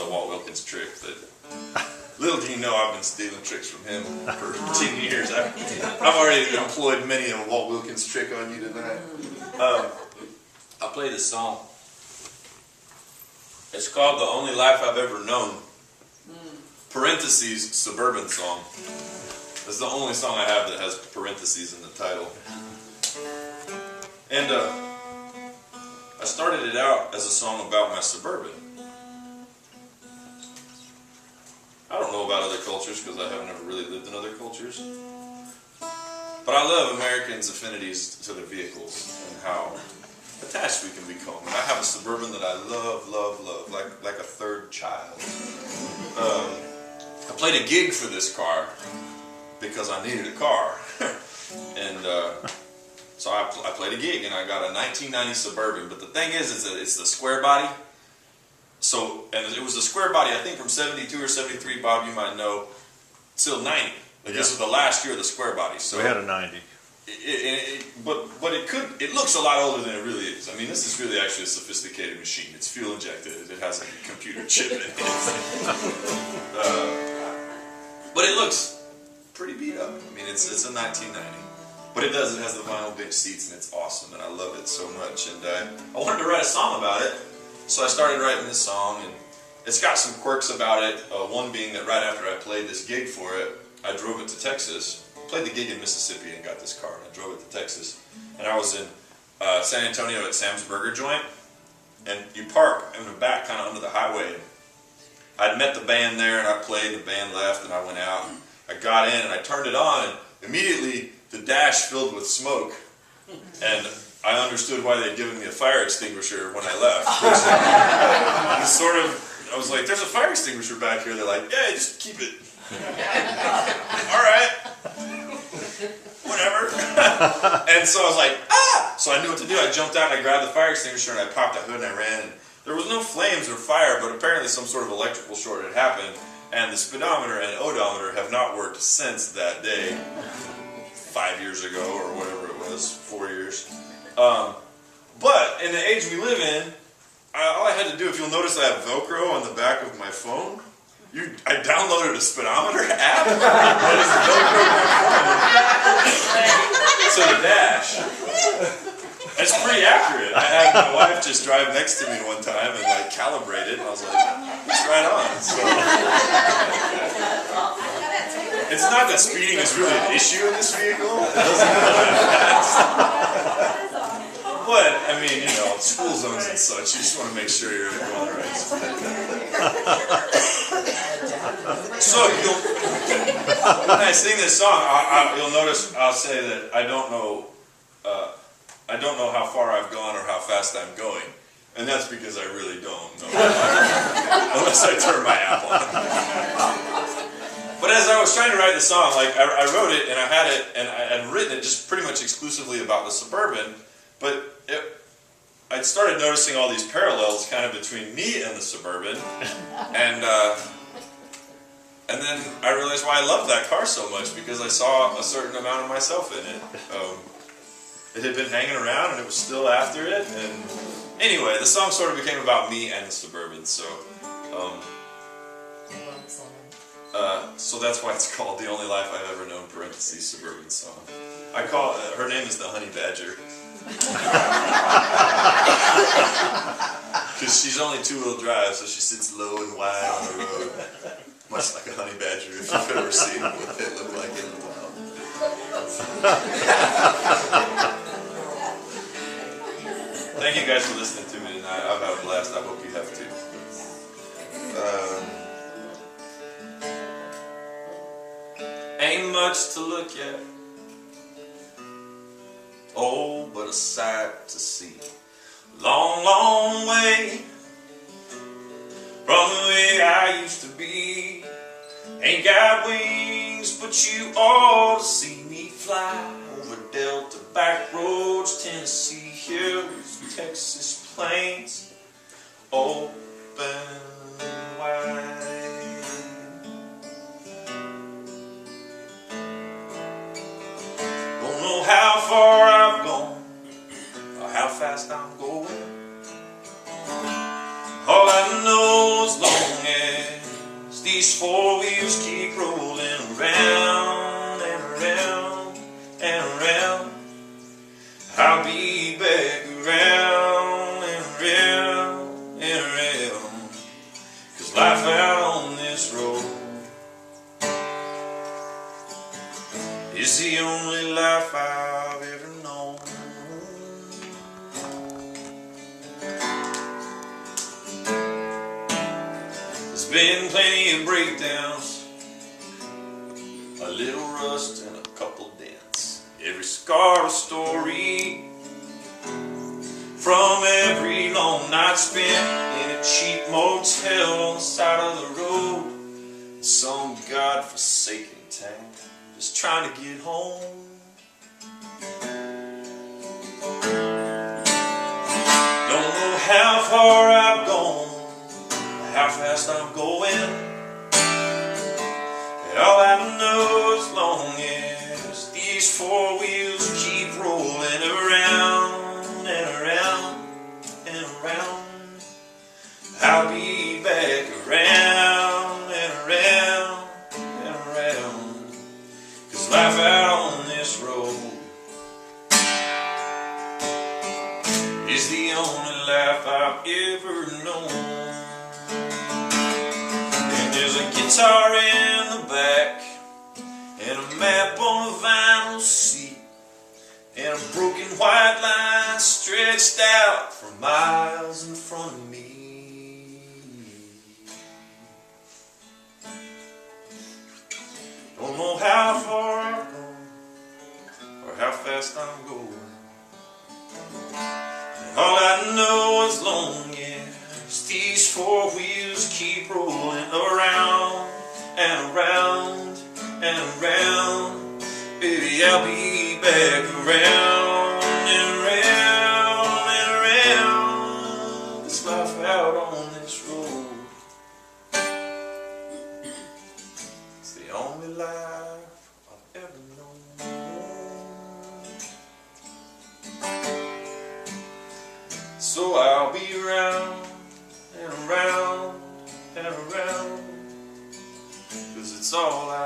the Walt Wilkins trick that little do you know I've been stealing tricks from him for 10 years. I've already employed many a Walt Wilkins trick on you tonight. I play this song. It's called The Only Life I've Ever Known. Parentheses, Suburban song. It's the only song I have that has parentheses in the title. And I started it out as a song about my Suburban. I don't know about other cultures because I haven't ever really lived in other cultures. But I love Americans' affinities to their vehicles and how attached we can become. And I have a Suburban that I love, love, love, like a third child. I played a gig for this car because I needed a car. And so I played a gig and I got a 1990 Suburban. But the thing is it's the square body. So, and it was a square body, I think from 72 or 73, Bob, you might know, till 90. Like this was the last year of the square body. So we had a 90. But it looks a lot older than it really is. I mean, this is really actually a sophisticated machine. It's fuel injected. It has a computer chip in it. But it looks pretty beat up. I mean, it's a 1990. But it has the vinyl bench seats, and it's awesome, and I love it so much. And I wanted to write a song about it. So I started writing this song, and it's got some quirks about it. One being that right after I played this gig for it, I drove it to Texas. Played the gig in Mississippi and got this car, and I drove it to Texas. And I was in San Antonio at Sam's Burger Joint, and you park in the back kind of under the highway. I'd met the band there, and I played, the band left, and I went out. And I got in, and I turned it on, and immediately the dash filled with smoke. And I understood why they'd given me a fire extinguisher when I left. I was like, there's a fire extinguisher back here. They're like, yeah, just keep it. All right. Whatever. And so I was like, ah! So I knew what to do. I jumped out and I grabbed the fire extinguisher and I popped the hood and I ran. And there was no flames or fire, but apparently some sort of electrical short had happened. And the speedometer and odometer have not worked since that day. 5 years ago or whatever it was, 4 years. But in the age we live in, all I had to do, if you'll notice I have Velcro on the back of my phone. I downloaded a speedometer app that is Velcro to the dash. It's pretty accurate. I had my wife just drive next to me one time and like calibrate it, and I was like, it's right on. So it's not that speeding is really an issue in this vehicle. It doesn't go that fast. But, I mean, you know, school zones and such, you just want to make sure you're going the right speed. So, when I sing this song, you'll notice I'll say that I don't know how far I've gone or how fast I'm going. And that's because I really don't know. Unless I turn my app on. But as I was trying to write the song, like, I wrote it and I had it, and I had written it just pretty much exclusively about the Suburban. But I'd started noticing all these parallels kind of between me and the Suburban, and then I realized why I loved that car so much, because I saw a certain amount of myself in it. It had been hanging around, and it was still after it, and anyway, the song sort of became about me and the Suburban, so that's why it's called The Only Life I've Ever Known, parentheses, Suburban song. I call her name is the Honey Badger. Because she's only two-wheel drive, so she sits low and wide on the road. Much like a honey badger, if you've ever seen what they look like in the wild. Thank you guys for listening to me tonight. I've had a blast. I hope you have too. Ain't much to look at. Oh, but a sight to see. Long, long way from the way I used to be. Ain't got wings, but you ought to see me fly over Delta back roads, Tennessee hills, Texas plains, open wide. Don't know how far I've gone or how fast I'm going. All I know, as long These four wheels keep rolling around and around and around. I'll be back around and around and around. 'Cause life out on this road is the only life I've ever known. There's been plenty of breakdowns, a little rust and a couple dents. Every scar a story, from every long night spent in a cheap motel on the side of the road. Some God-forsaken town, just trying to get home. Don't know how far I've gone, how fast I'm going. All I know as long as these four wheels keep rolling around and around and around, I'll be back around and around and around. 'Cause life out on this road is the only life I've ever known. And there's a guitar in the back, and a map on a vinyl seat, and a broken white line stretched out for miles in front of me. Don't know how far I've gone or how fast I'm going. And all I know as long as these four wheels keep rolling around and around and around, baby, I'll be back around and around and around. This life out on this road, it's the only life I've ever known. So I'll be around and around and around, 'cause it's all I